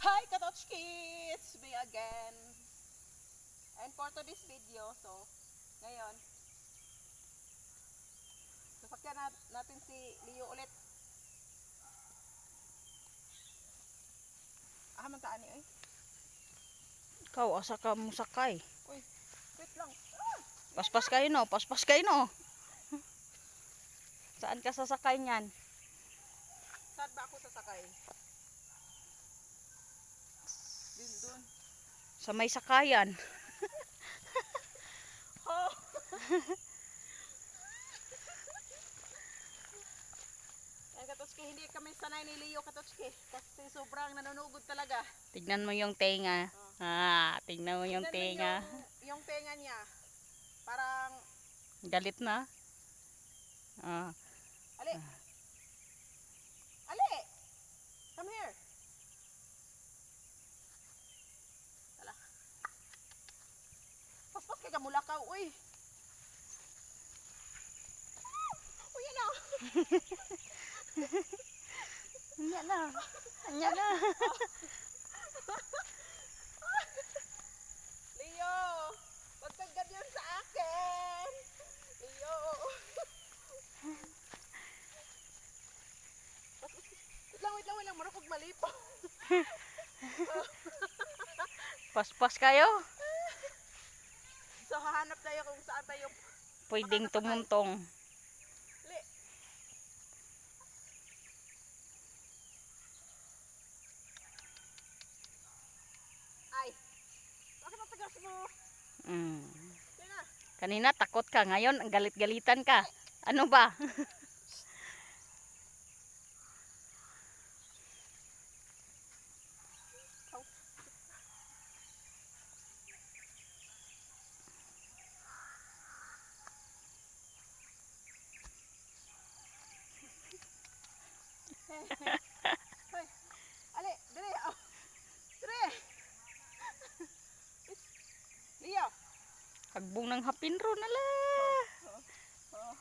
Hi Katochki! It's me again. And for today's video, ngayon, sasakyan natin si Leo ulit. Man taan ni, Ikaw, asa ka mo sakay? Uy, wait lang. Paspas kayo no, paspas kayo no. Saan ka sasakay niyan? Saan ba ako sasakay? Dun. Sa may sakayan. Oh! Ay, Katochki, hindi kami sanay ni Leo, Katochki. Kasi sobrang nanunugod talaga. Tignan mo yung tenga. Tignan mo yung tenga. Yung tenga niya. Parang, Galit na. ali! Ali! Come here! Tala. Paspas kay kamulakaw, uy! Uy, yan na! Anya na. Anya na. Leo! Huwag kang ganyan sa akin! Leo! Wait lang, marukog malipo. Paspas kayo. So, hahanap tayo kung saan tayo. Pwedeng tumuntong. Li! Ay! Bakit matagas mo? Yan na. Kanina takot ka, ngayon ang galit-galitan ka. Ano ba? Hoy! Ali! Dire! Oh! Dire! Leo! Hagbong ng hapin ro na la. Oh.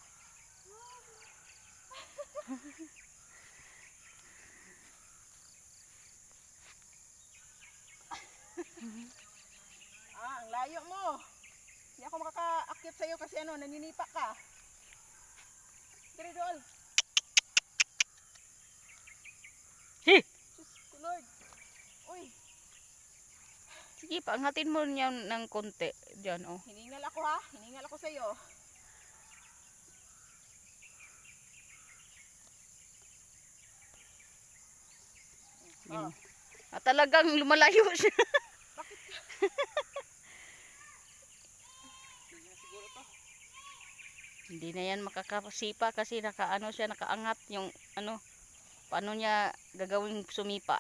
Ang layo mo. Hindi ako makaka-akit sa'yo kasi naninipa ka. Dire doon. Hi! Diyos ko Lord. Uy, Sige, paangatin mo niya ng konti. Diyan, oh. hiningal ako ha. Hiningal ako sa'yo. Oh. Talagang lumalayo siya. Bakit? Hindi na siguro to. Hindi na yan makakasipa kasi nakaangat yung paano niya gagawing sumipa.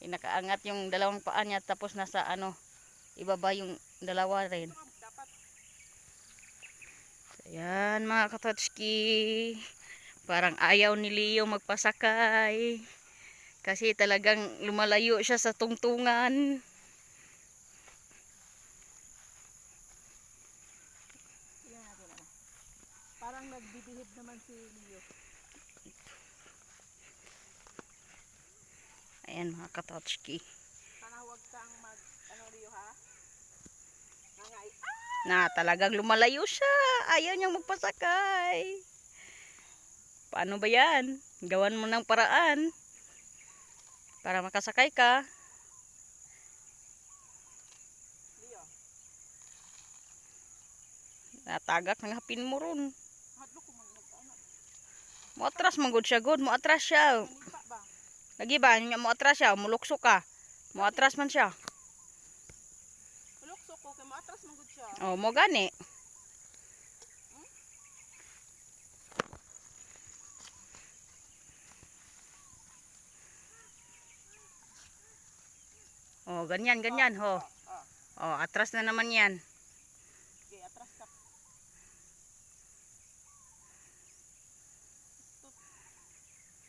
Nakaangat yung dalawang paa niya tapos nasa ibaba yung dalawa rin. Dapat. Ayan mga Katochki. Parang ayaw ni Leo magpasakay. Kasi talagang lumalayo siya sa tungtungan. Tingnan natin Parang nagbibihib naman si Leo. Ayan mga Katochki. Sana huwag kang Leo ha. Nangay. Na talagang lumalayo siya. Ayaw niyang magpasakay. Paano ba yan? Gawan mo ng paraan para makasakay ka. Leo. Natagak ng hapin mo ron. Hadlo ko mag-anak. Moatras manggod siya god. Moatras siya. Manipa ba? Lagi ba? Moatras siya. Mulukso ka. Moatras man siya. Mulukso ko kay maatras manggod siya. Oh, mo gani. Oh, ganyan. Ho. Oh, atras na naman yan. Okay, atras ka.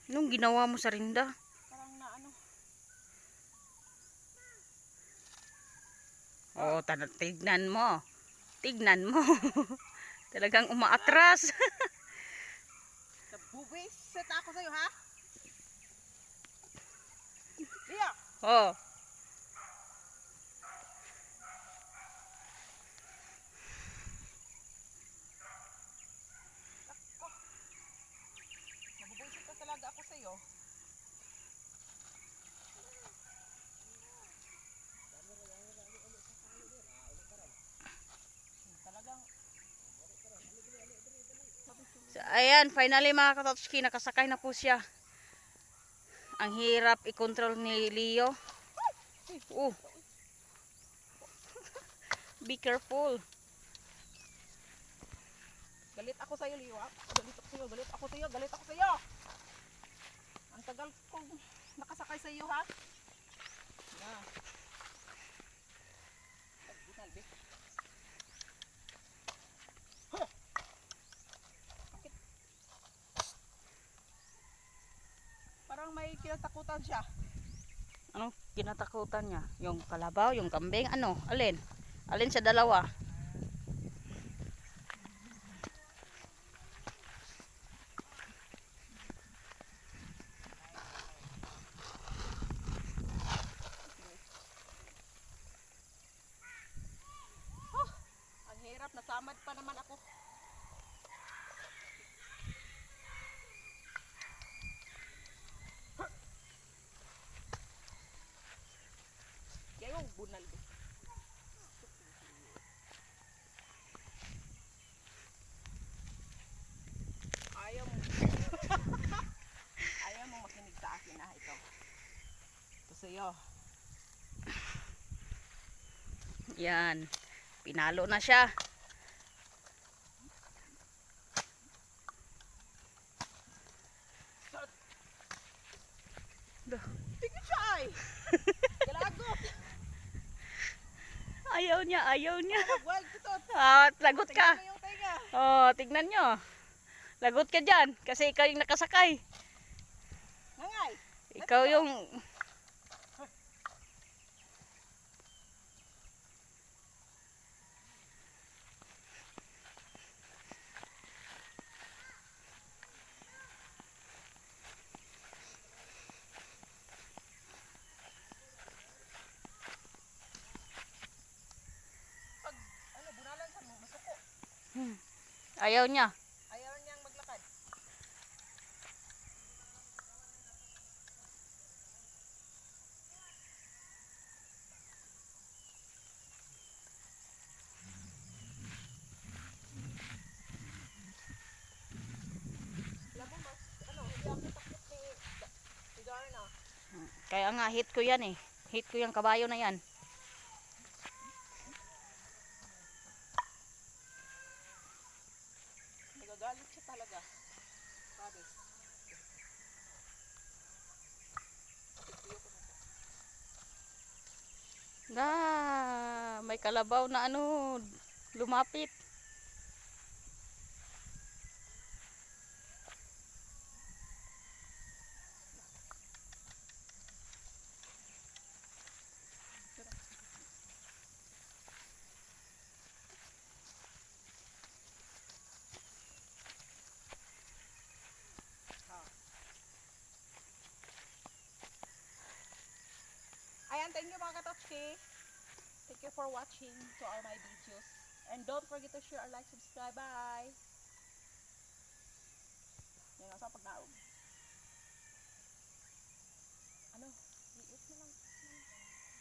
Anong ginawa mo sa rinda? Parang Oh, tignan mo. Tignan mo. Talagang umaatras. Nabuwis set ako sa'yo ha. Leo. Oh. Nabubuisit na talaga ako sa'yo. Talagang So, ayan, finally mga katotski, nakasakay na po siya. Ang hirap i-control ni Leo. Be careful. galit ako sa'yo, Liwa. Galit ako sa'yo, galit ako sa'yo, galit ako sa'yo. Ang tagal kong nakasakay sa'yo, ha? Na. Pagbutal, be. Huh! Bakit? Parang may kinatakutan siya. Ano kinatakutan niya? Yung kalabaw, yung kambing, ano? Alin? Alin sa dalawa? Ang hirap, nasamad pa naman ako. Yayo, bunal, be. Ayaw mo. Ayaw mo makinig sa akin, ha? Ito. Ito sa'yo. Yan. Pinalo na siya. Tingin siya, ay! Galagot! Ayaw niya, ayaw niya. Wild ito. Lagot ka. Tingnan mo yung tenga. Oh, tignan nyo. Lagot ka dyan. Kasi ikaw yung nakasakay. Nangay! Ikaw yung... Pag, ano, bunalan siya, masuko. Ayaw niya. Ayaw niyang maglakad. Alam mo, mas, ano, hindi ako takot ni Darna. Kaya nga, hit ko yan eh. Hit ko yung kabayo na yan. Nagagalit siya talaga. Promise. May kalabaw na ano, lumapit. Ayan, thank you mga katotski. Thank you for watching to all my videos. And don't forget to share, like, subscribe. Bye! Yan, nasa pagnaog.